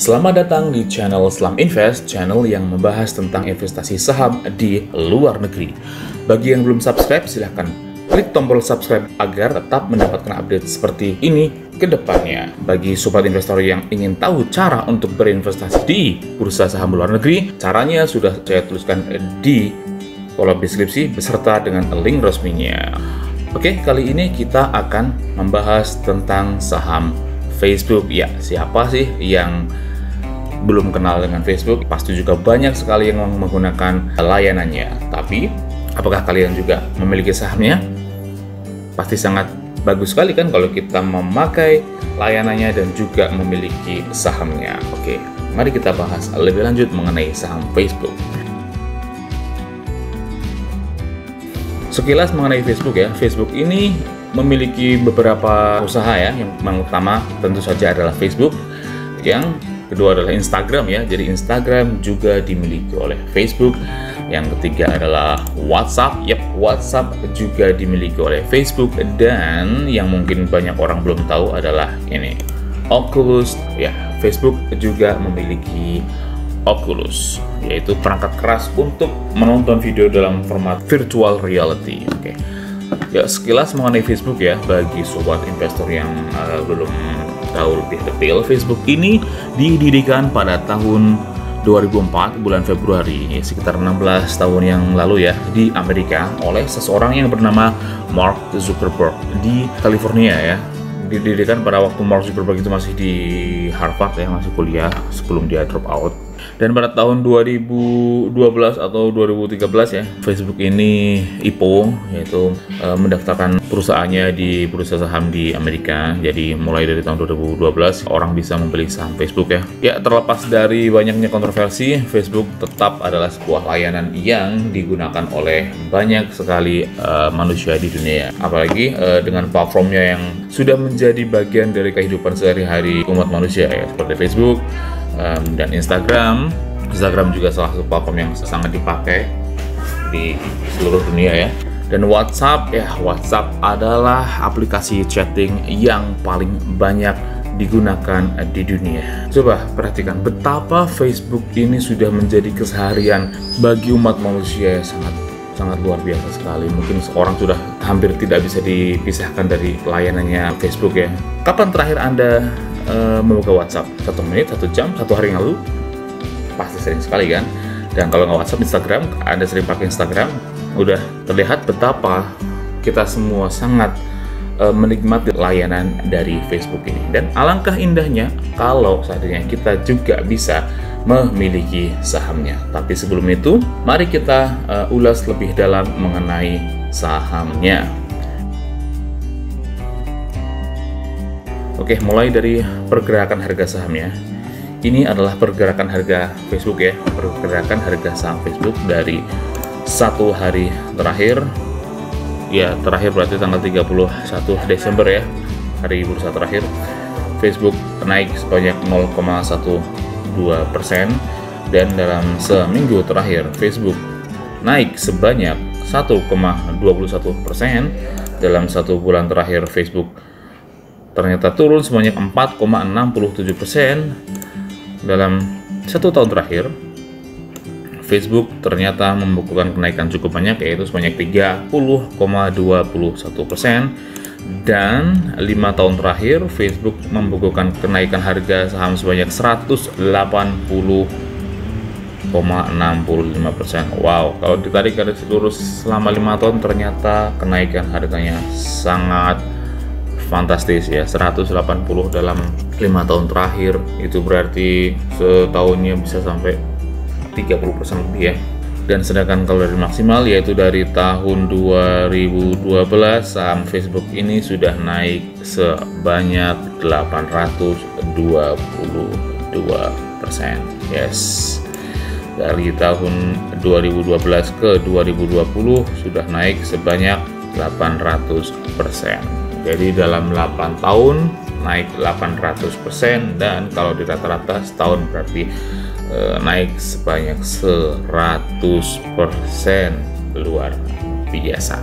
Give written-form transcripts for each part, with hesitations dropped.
Selamat datang di channel Slam Invest, channel yang membahas tentang investasi saham di luar negeri. Bagi yang belum subscribe, silahkan klik tombol subscribe agar tetap mendapatkan update seperti ini ke depannya. Bagi sobat investor yang ingin tahu cara untuk berinvestasi di bursa saham luar negeri, caranya sudah saya tuliskan di kolom deskripsi beserta dengan link resminya. Oke, kali ini kita akan membahas tentang saham Facebook. Ya, siapa sih yang belum kenal dengan Facebook? Pasti juga banyak sekali yang menggunakan layanannya. Tapi, apakah kalian juga memiliki sahamnya? Pasti sangat bagus sekali kan kalau kita memakai layanannya dan juga memiliki sahamnya. Oke, mari kita bahas lebih lanjut mengenai saham Facebook. Sekilas mengenai Facebook ya, Facebook ini memiliki beberapa usaha ya. Yang pertama tentu saja adalah Facebook, yang kedua adalah Instagram ya, jadi Instagram juga dimiliki oleh Facebook. Yang ketiga adalah WhatsApp, WhatsApp juga dimiliki oleh Facebook. Dan yang mungkin banyak orang belum tahu adalah ini, Oculus ya, Facebook juga memiliki Oculus, yaitu perangkat keras untuk menonton video dalam format virtual reality. Oke. Ya, sekilas mengenai Facebook ya, bagi sobat investor yang belum tahu lebih detail, Facebook ini didirikan pada tahun 2004 bulan Februari, ya, sekitar 16 tahun yang lalu ya, di Amerika oleh seseorang yang bernama Mark Zuckerberg di California ya. Didirikan pada waktu Mark Zuckerberg itu masih di Harvard ya, masih kuliah sebelum dia drop out. Dan pada tahun 2012 atau 2013 ya, Facebook ini IPO, yaitu mendaftarkan perusahaannya di bursa saham di Amerika. Jadi mulai dari tahun 2012 orang bisa membeli saham Facebook ya. Ya, terlepas dari banyaknya kontroversi, Facebook tetap adalah sebuah layanan yang digunakan oleh banyak sekali manusia di dunia. Apalagi dengan platformnya yang sudah menjadi bagian dari kehidupan sehari-hari umat manusia ya, seperti Facebook dan Instagram. Instagram juga salah satu platform yang sangat dipakai di seluruh dunia ya. Dan WhatsApp ya, WhatsApp adalah aplikasi chatting yang paling banyak digunakan di dunia. Coba perhatikan betapa Facebook ini sudah menjadi keseharian bagi umat manusia, sangat luar biasa sekali. Mungkin seorang sudah hampir tidak bisa dipisahkan dari layanannya Facebook ya. Kapan terakhir Anda membuka WhatsApp? 1 menit, 1 jam, 1 hari yang lalu? Pasti sering sekali kan? Dan kalau nggak WhatsApp, Instagram, Anda sering pakai Instagram, udah terlihat betapa kita semua sangat menikmati layanan dari Facebook ini. Dan alangkah indahnya kalau seandainya kita juga bisa memiliki sahamnya. Tapi sebelum itu, mari kita ulas lebih dalam mengenai sahamnya. Oke, mulai dari pergerakan harga sahamnya. Ini adalah pergerakan harga Facebook ya, pergerakan harga saham Facebook dari 1 hari terakhir. Ya, terakhir berarti tanggal 31 Desember ya, hari bursa terakhir. Facebook naik sebanyak 0,12%, dan dalam seminggu terakhir Facebook naik sebanyak 1,21%. Dalam 1 bulan terakhir Facebook ternyata turun sebanyak 4,67%. Dalam 1 tahun terakhir Facebook ternyata membukukan kenaikan cukup banyak, yaitu sebanyak 30,21%. Dan 5 tahun terakhir Facebook membukukan kenaikan harga saham sebanyak 180,65%. Wow, kalau ditarik garis lurus selama 5 tahun ternyata kenaikan harganya sangat fantastis ya, 180 dalam 5 tahun terakhir. Itu berarti setahunnya bisa sampai 30% lebih ya. Dan sedangkan kalau dari maksimal, yaitu dari tahun 2012, saham Facebook ini sudah naik sebanyak 822%. Yes, dari tahun 2012 ke 2020 sudah naik sebanyak 800%. Jadi dalam 8 tahun naik 800%, dan kalau di rata-rata setahun berarti naik sebanyak 100%. Luar biasa.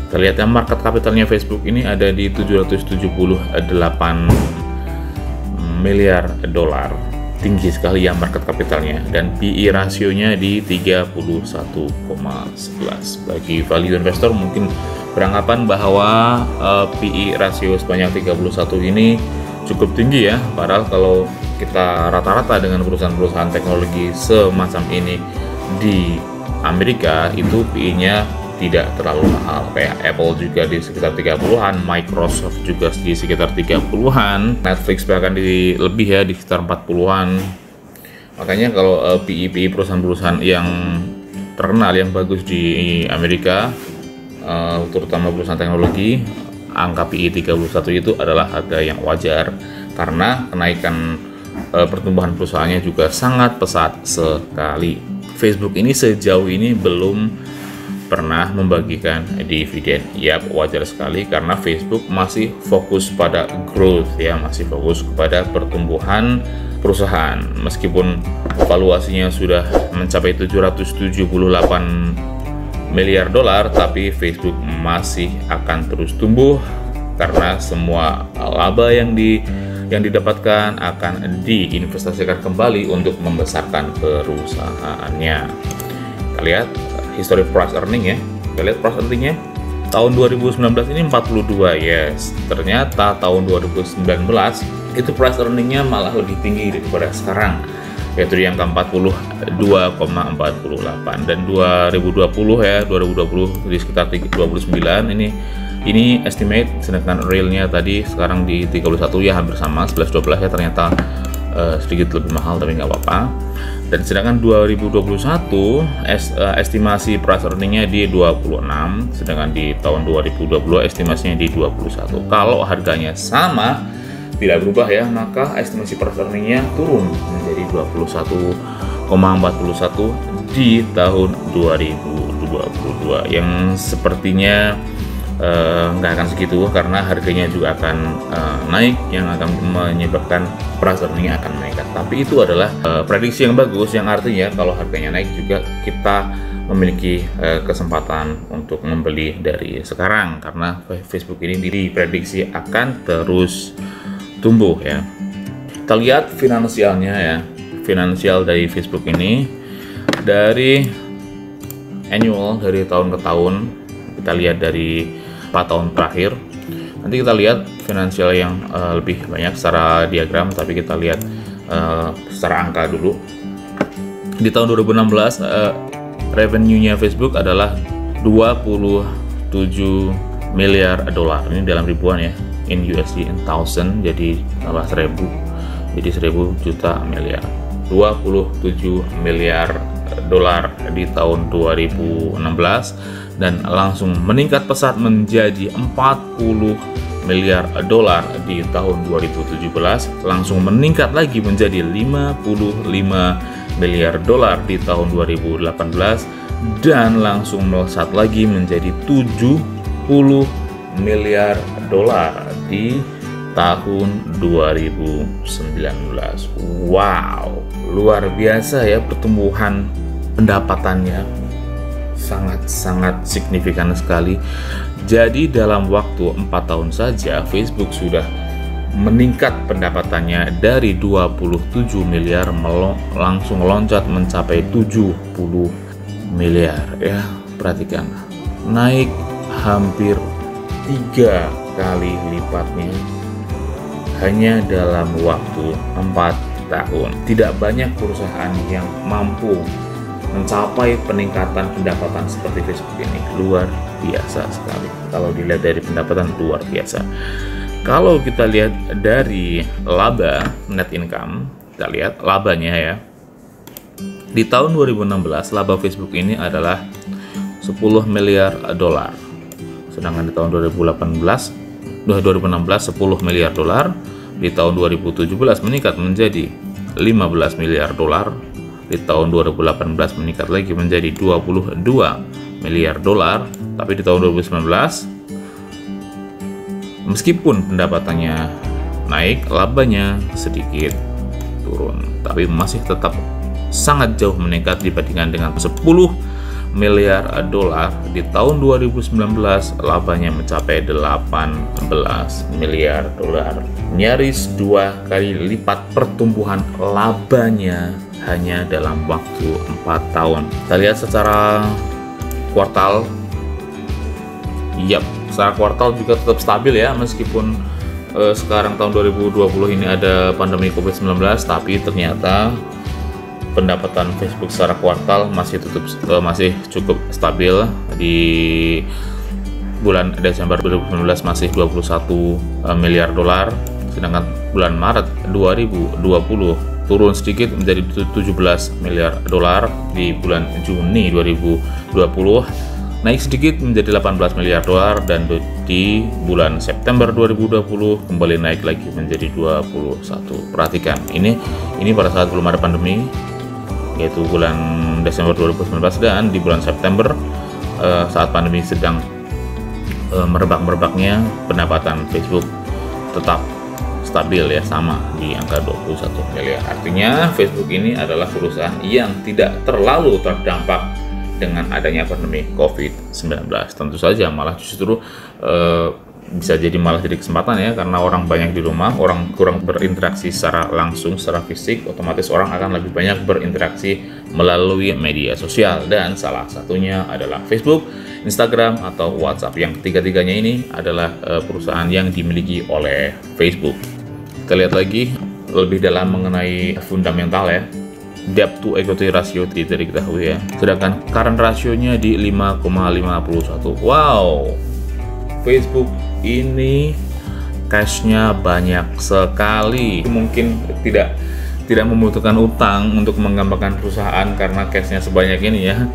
Kita lihat ya, market kapitalnya Facebook ini ada di 778 miliar dolar. Tinggi sekali ya market kapitalnya, dan PE rasionya di 31,11. Bagi value investor mungkin beranggapan bahwa PE rasio sebanyak 31 ini cukup tinggi ya, padahal kalau kita rata-rata dengan perusahaan-perusahaan teknologi semacam ini di Amerika itu PE-nya tidak terlalu mahal. Kayak Apple juga di sekitar 30-an, Microsoft juga di sekitar 30-an, Netflix bahkan di lebih ya, di sekitar 40-an. Makanya kalau PE perusahaan-perusahaan yang terkenal yang bagus di Amerika, terutama perusahaan teknologi, angka PE 31 itu adalah harga yang wajar karena kenaikan pertumbuhan perusahaannya juga sangat pesat sekali. Facebook ini sejauh ini belum pernah membagikan dividen. Ya, wajar sekali karena Facebook masih fokus pada growth ya, masih fokus kepada pertumbuhan perusahaan. Meskipun valuasinya sudah mencapai 778 miliar dolar, tapi Facebook masih akan terus tumbuh karena semua laba yang didapatkan akan diinvestasikan kembali untuk membesarkan perusahaannya. Kita lihat history price earning ya. Kita lihat price earningnya tahun 2019 ini 42, yes. Ternyata tahun 2019 itu price earningnya malah lebih tinggi daripada sekarang, yaitu di angka 42,48. Dan 2020 ya, 2020 di sekitar 29 ini estimate, sedangkan realnya tadi sekarang di 31 ya, hampir sama 11-12 ya, ternyata sedikit lebih mahal tapi nggak apa-apa. Dan sedangkan 2021 estimasi price earningnya di 26, sedangkan di tahun 2020 estimasinya di 21. Kalau harganya sama tidak berubah ya, maka estimasi price earningnya turun menjadi 21,41 di tahun 2022, yang sepertinya nggak akan segitu karena harganya juga akan naik, yang akan menyebabkan price earning akan meningkat. Tapi itu adalah prediksi yang bagus, yang artinya kalau harganya naik juga kita memiliki kesempatan untuk membeli dari sekarang karena Facebook ini diprediksi akan terus tumbuh ya. Kita lihat finansialnya ya, finansial dari Facebook ini dari annual, dari tahun ke tahun. Kita lihat dari 4 tahun terakhir. Nanti kita lihat finansial yang lebih banyak secara diagram, tapi kita lihat secara angka dulu. Di tahun 2016 revenue-nya Facebook adalah 27 miliar dolar. Ini dalam ribuan ya, in USD, in thousand, jadi tambah 1000, jadi 1000 juta miliar. 27 miliar dolar di tahun 2016 dan langsung meningkat pesat menjadi 40 miliar dolar di tahun 2017, langsung meningkat lagi menjadi 55 miliar dolar di tahun 2018 dan langsung melesat lagi menjadi 70 miliar dolar di tahun 2019. Wow, luar biasa ya pertumbuhan pendapatannya, sangat-sangat signifikan sekali. Jadi dalam waktu 4 tahun saja Facebook sudah meningkat pendapatannya dari 27 miliar langsung loncat mencapai 70 miliar ya. Perhatikan, naik hampir 3 kali lipatnya hanya dalam waktu 4 tahun. Tidak banyak perusahaan yang mampu mencapai peningkatan pendapatan seperti Facebook ini. Luar biasa sekali. Kalau dilihat dari pendapatan, luar biasa. Kalau kita lihat dari laba, net income, kita lihat labanya ya. Di tahun 2016 laba Facebook ini adalah 10 miliar dolar. Sedangkan di tahun 2016 10 miliar dolar. Di tahun 2017 meningkat menjadi 15 miliar dolar. Di tahun 2018 meningkat lagi menjadi 22 miliar dolar. Tapi di tahun 2019 meskipun pendapatannya naik, labanya sedikit turun, tapi masih tetap sangat jauh meningkat dibandingkan dengan 10 miliar dolar. Di tahun 2019 labanya mencapai 18 miliar dolar. Nyaris 2 kali lipat pertumbuhan labanya hanya dalam waktu 4 tahun. Kita lihat secara kuartal. Yap, secara kuartal juga tetap stabil ya, meskipun sekarang tahun 2020 ini ada pandemi COVID-19, tapi ternyata pendapatan Facebook secara kuartal masih cukup stabil. Di bulan Desember 2019 masih 21 miliar dolar, sedangkan bulan Maret 2020 turun sedikit menjadi 17 miliar dolar. Di bulan Juni 2020 naik sedikit menjadi 18 miliar dolar, dan di bulan September 2020 kembali naik lagi menjadi 21. Perhatikan, ini pada saat belum ada pandemi, yaitu bulan Desember 2019, dan di bulan September saat pandemi sedang merebak-merebaknya, pendapatan Facebook tetap stabil ya, sama di angka 21 miliar. Artinya Facebook ini adalah perusahaan yang tidak terlalu terdampak dengan adanya pandemi COVID-19. Tentu saja malah justru bisa jadi kesempatan ya, karena orang banyak di rumah, orang kurang berinteraksi secara langsung, secara fisik, otomatis orang akan lebih banyak berinteraksi melalui media sosial, dan salah satunya adalah Facebook, Instagram, atau WhatsApp. Yang ketiga-tiganya ini adalah perusahaan yang dimiliki oleh Facebook. Kita lihat lagi lebih dalam mengenai fundamental ya. Debt to equity ratio tidak diketahui ya. Sedangkan current rasionya di 5,51. Wow, Facebook ini cashnya banyak sekali. Mungkin tidak membutuhkan utang untuk mengembangkan perusahaan karena cashnya sebanyak ini ya.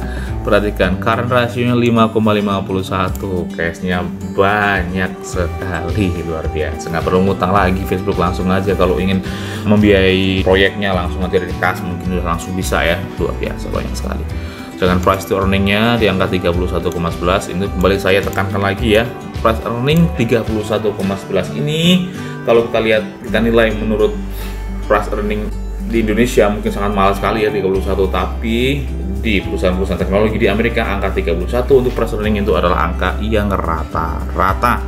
Perhatikan, current rasionya 5,51, cashnya banyak sekali, luar biasa. Nggak perlu ngutang lagi Facebook, langsung aja kalau ingin membiayai proyeknya langsung aja dari kas, mungkin udah langsung bisa ya. Luar biasa, banyak sekali. Dengan price to earningnya di angka 31,11, ini kembali saya tekankan lagi ya, price earning 31,11 ini kalau kita lihat, kita nilai menurut price earning di Indonesia mungkin sangat mahal sekali ya 31, tapi di perusahaan-perusahaan teknologi di Amerika angka 31 untuk price earning itu adalah angka yang rata-rata.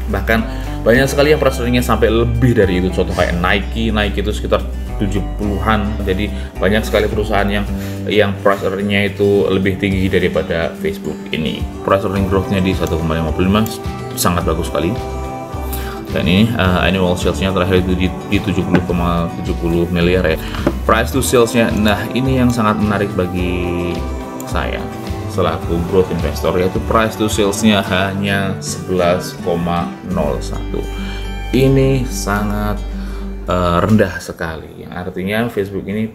Bahkan banyak sekali yang price earningnya sampai lebih dari itu. Contoh kayak Nike itu sekitar 70-an. Jadi banyak sekali perusahaan yang price earningnya itu lebih tinggi daripada Facebook ini. Price earning growth-nya di 1,55 sangat bagus sekali. Dan ini annual sales-nya terakhir itu di 70,70 miliar ya. Price to sales-nya, nah ini yang sangat menarik bagi saya selaku growth investor, yaitu price to sales-nya hanya 11,01. Ini sangat rendah sekali, yang artinya Facebook ini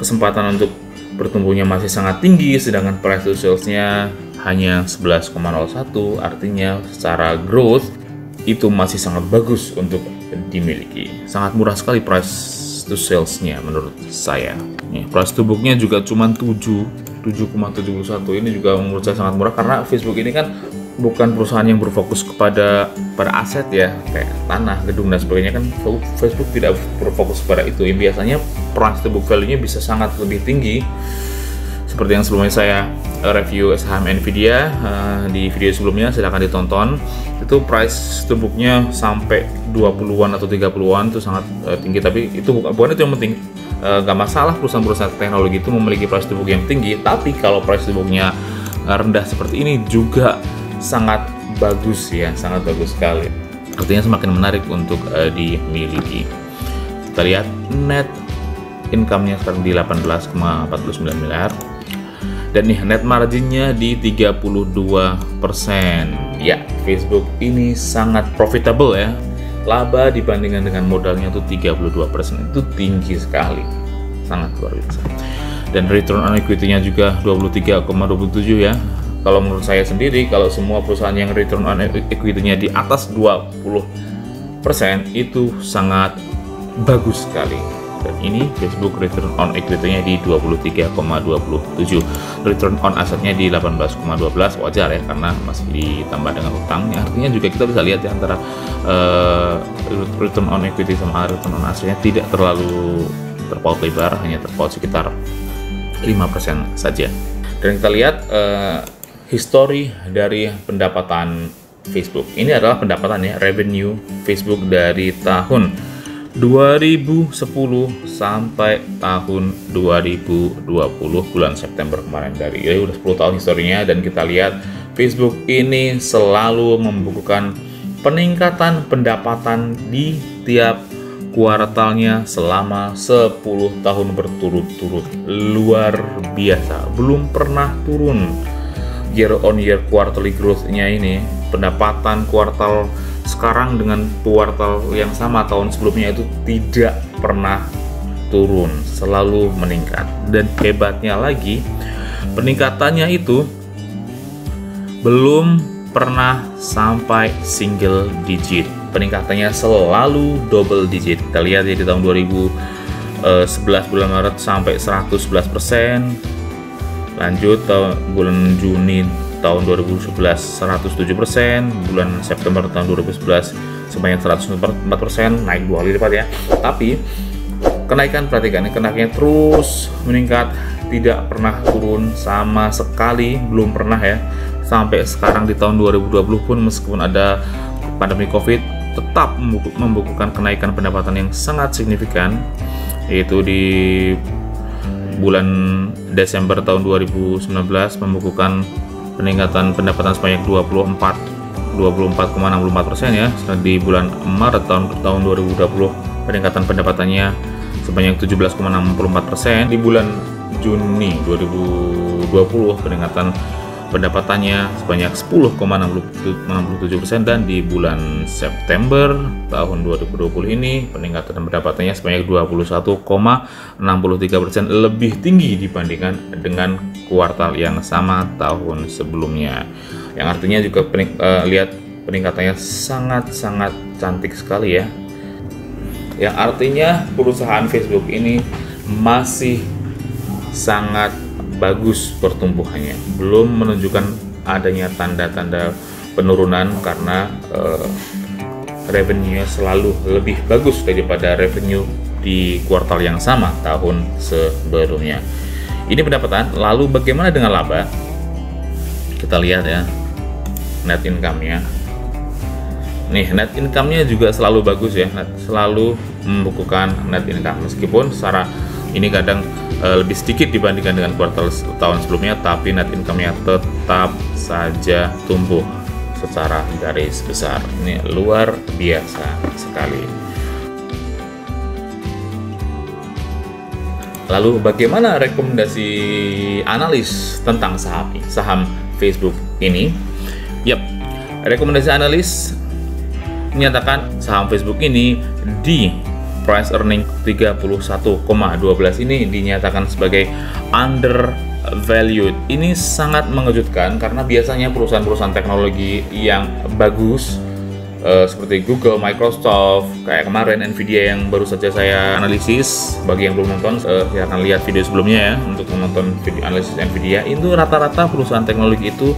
kesempatan untuk bertumbuhnya masih sangat tinggi, sedangkan price to sales-nya hanya 11,01. Artinya secara growth itu masih sangat bagus untuk dimiliki. Sangat murah sekali price to sales-nya menurut saya. Price to book-nya juga cuma 7,71. Ini juga menurut saya sangat murah, karena Facebook ini kan bukan perusahaan yang berfokus pada aset ya, kayak tanah, gedung dan sebagainya kan. Facebook tidak berfokus pada itu. Biasanya price to book value-nya bisa sangat lebih tinggi. Seperti yang sebelumnya saya review saham Nvidia di video sebelumnya, silahkan ditonton. Itu price to book-nya sampai 20-an atau 30-an, itu sangat tinggi. Tapi itu bukan itu yang penting. Gak masalah perusahaan-perusahaan teknologi itu memiliki price to book yang tinggi, tapi kalau price to book-nya rendah seperti ini juga sangat bagus ya, sangat bagus sekali. Artinya semakin menarik untuk dimiliki. Kita lihat net income-nya sekarang di 18,49 miliar. Dan nih net marginnya di 32%. Ya, Facebook ini sangat profitable ya. Laba dibandingkan dengan modalnya itu 32%, itu tinggi sekali, sangat luar biasa. Dan return on equity-nya juga 23,27 ya. Kalau menurut saya sendiri, kalau semua perusahaan yang return on equity-nya di atas 20% itu sangat bagus sekali. Dan ini Facebook return on equity-nya di 23,27, return on asetnya di 18,12, wajar ya karena masih ditambah dengan utang. Artinya juga kita bisa lihat ya, antara return on equity sama return on asetnya tidak terlalu terpaut lebar, hanya terpaut sekitar 5% saja. Dan kita lihat history dari pendapatan Facebook. Ini adalah pendapatan ya, revenue Facebook dari tahun 2010 sampai tahun 2020 bulan September kemarin. Dari udah 10 tahun historinya, dan kita lihat Facebook ini selalu membukukan peningkatan pendapatan di tiap kuartalnya selama 10 tahun berturut-turut. Luar biasa, belum pernah turun. Year on year quarterly growth-nya ini, pendapatan kuartal sekarang dengan kuartal yang sama tahun sebelumnya itu tidak pernah turun, selalu meningkat. Dan hebatnya lagi, peningkatannya itu belum pernah sampai single digit. Peningkatannya selalu double digit. Kita lihat ya, di tahun 2011 bulan Maret sampai 111%. Lanjut bulan Juni tahun 2011 107%, bulan September tahun 2011 sebanyak 104%, naik 2 kali lipat ya. Tapi kenaikan, perhatikan, kenaikannya terus meningkat, tidak pernah turun sama sekali, belum pernah ya. Sampai sekarang di tahun 2020 pun meskipun ada pandemi Covid, tetap membukukan kenaikan pendapatan yang sangat signifikan, yaitu di bulan Desember tahun 2019 membukukan peningkatan pendapatan sebanyak 24,64% ya. Di bulan Maret tahun 2020 peningkatan pendapatannya sebanyak 17,64%. Di bulan Juni 2020 peningkatan pendapatannya sebanyak 10,67%, dan di bulan September tahun 2020 ini peningkatan pendapatannya sebanyak 21,63%, lebih tinggi dibandingkan dengan kuartal yang sama tahun sebelumnya. Yang artinya juga lihat peningkatannya sangat-sangat cantik sekali ya. Yang artinya perusahaan Facebook ini masih sangat bagus pertumbuhannya, belum menunjukkan adanya tanda-tanda penurunan karena revenue-nya selalu lebih bagus daripada revenue di kuartal yang sama tahun sebelumnya. Ini pendapatan. Lalu bagaimana dengan laba? Kita lihat ya, net income-nya. Nih, net income-nya juga selalu bagus ya, selalu membukukan net income, meskipun secara ini kadang lebih sedikit dibandingkan dengan kuartal tahun sebelumnya, tapi net income-nya tetap saja tumbuh secara garis besar. Ini luar biasa sekali. Lalu bagaimana rekomendasi analis tentang saham Facebook ini? Yap, rekomendasi analis menyatakan saham Facebook ini di price earning 31,12 ini dinyatakan sebagai undervalued. Ini sangat mengejutkan karena biasanya perusahaan-perusahaan teknologi yang bagus seperti Google, Microsoft, kayak kemarin Nvidia yang baru saja saya analisis. Bagi yang belum nonton, silahkan lihat video sebelumnya ya untuk menonton video analisis Nvidia. Itu rata-rata perusahaan teknologi itu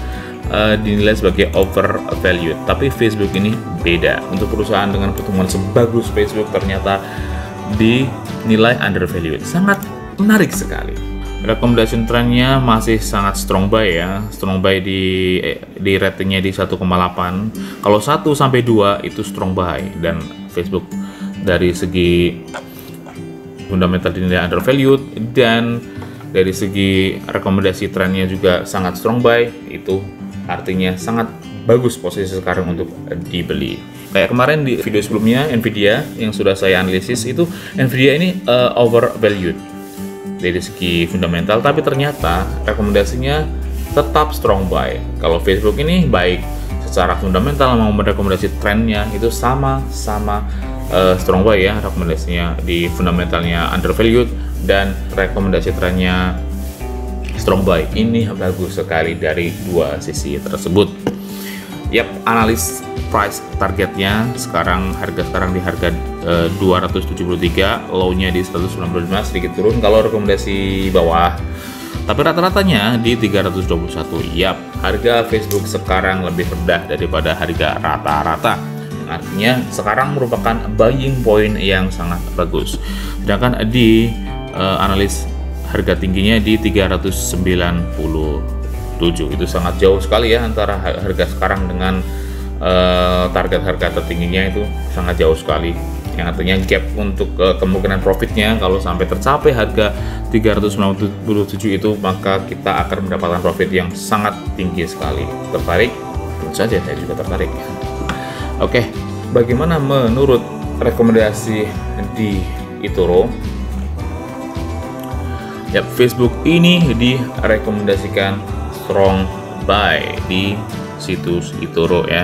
dinilai sebagai overvalued, tapi Facebook ini beda. Untuk perusahaan dengan pertumbuhan sebagus Facebook ternyata dinilai undervalued. Sangat menarik sekali. Recommendation trendnya masih sangat strong buy ya. Strong buy di ratingnya di 1,8. Kalau 1 sampai 2 itu strong buy, dan Facebook dari segi fundamental dinilai undervalued, dan dari segi rekomendasi trennya juga sangat strong buy. Itu artinya sangat bagus posisi sekarang untuk dibeli. Kayak kemarin di video sebelumnya Nvidia yang sudah saya analisis, itu Nvidia ini overvalued dari segi fundamental, tapi ternyata rekomendasinya tetap strong buy. Kalau Facebook ini baik secara fundamental maupun rekomendasi trennya itu sama-sama strong buy ya. Rekomendasinya di fundamentalnya undervalued dan rekomendasi trennya strong buy. Ini bagus sekali dari dua sisi tersebut. Yap, analis price targetnya harga sekarang di harga 273, low-nya di 195, sedikit turun kalau rekomendasi bawah. Tapi rata-ratanya di 321. Yap, harga Facebook sekarang lebih rendah daripada harga rata-rata. Artinya sekarang merupakan buying point yang sangat bagus. Sedangkan di analis harga tingginya di 397. Itu sangat jauh sekali ya antara harga sekarang dengan target harga tertingginya, itu sangat jauh sekali. Yang artinya gap untuk kemungkinan profitnya kalau sampai tercapai harga 397 itu, maka kita akan mendapatkan profit yang sangat tinggi sekali. Tertarik? Tentu saja saya juga tertarik. Oke, bagaimana menurut rekomendasi di eToro? Ya, Facebook ini direkomendasikan strong buy di situs eToro ya.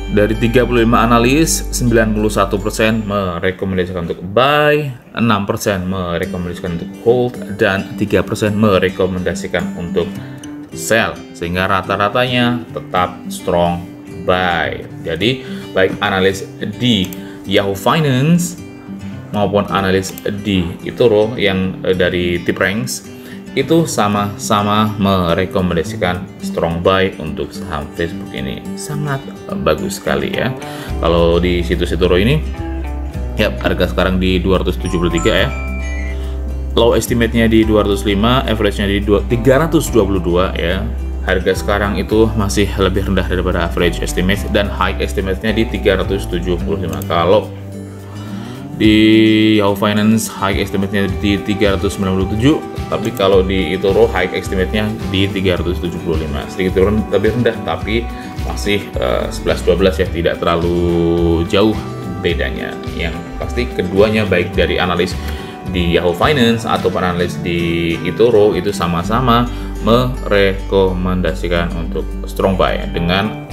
Dari 35 analis, 91% merekomendasikan untuk buy, 6% merekomendasikan untuk hold, dan 3% merekomendasikan untuk sell. Sehingga rata-ratanya tetap strong buy. Jadi baik analis di Yahoo Finance maupun analis di eToro yang dari TipRanks itu sama-sama merekomendasikan strong buy untuk saham Facebook ini. Sangat bagus sekali ya. Kalau di situs eToro ini ya, harga sekarang di 273 ya, low estimate-nya di 205, average-nya di 322 ya. Harga sekarang itu masih lebih rendah daripada average estimate, dan high estimate-nya di 375. Kalau di Yahoo Finance high estimate-nya di 397, tapi kalau di eToro high estimate-nya di 375. Sedikit lebih rendah, tapi masih 11-12 ya, tidak terlalu jauh bedanya. Yang pasti keduanya, baik dari analis di Yahoo Finance ataupun analis di eToro, itu sama-sama merekomendasikan untuk strong buy dengan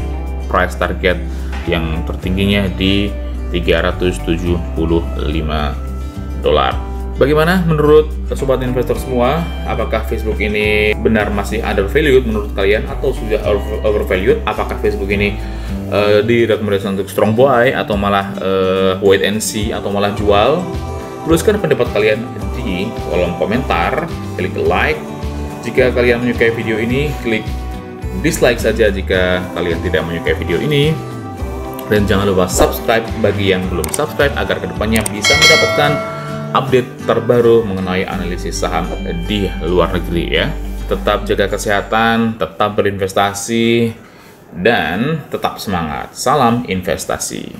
price target yang tertingginya di $375. Bagaimana menurut sobat investor semua? Apakah Facebook ini benar masih undervalued menurut kalian atau sudah overvalued? Apakah Facebook ini direkomendasikan untuk strong buy atau malah wait and see atau malah jual? Tuliskan pendapat kalian di kolom komentar, klik like jika kalian menyukai video ini, klik dislike saja jika kalian tidak menyukai video ini. Dan jangan lupa subscribe bagi yang belum subscribe agar kedepannya bisa mendapatkan update terbaru mengenai analisis saham di luar negeri ya. Tetap jaga kesehatan, tetap berinvestasi, dan tetap semangat. Salam investasi.